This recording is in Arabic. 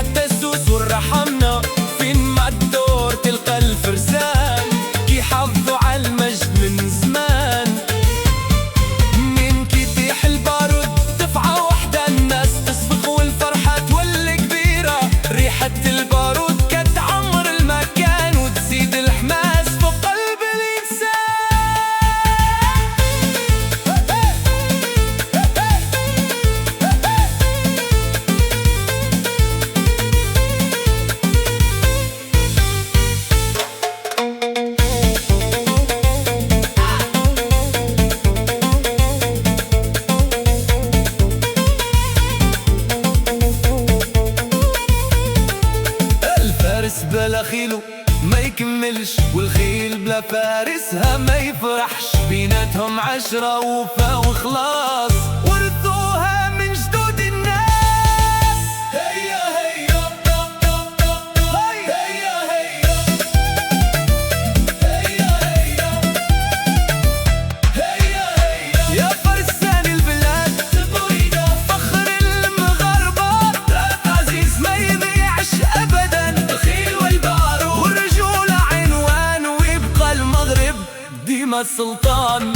حتى السوس والرحمنا فين ما الدور تلقى الفرسان كي حافظوا على المجد من زمان. من كي يطيح البارود دفعة وحدة الناس تصفق والفرحة تولي كبيرة. ريحة البارود كتعمر المكان وتزيد الحماس في قلب الإنسان. الفارس بلا خيلو ما يكملش والخيل بلا فارسها ما يفرحش. بيناتهم عشرة وفا وخلاص ورثوها من جدود الناس. هيا هيا هيا هيا هيا هيا هيا يا فرسان البلاد تبوينا فخر المغاربة. عزيز ما يضيعش أبدا الخيل والبارود والرجولة عنوان ويبقى المغرب ديما السلطان.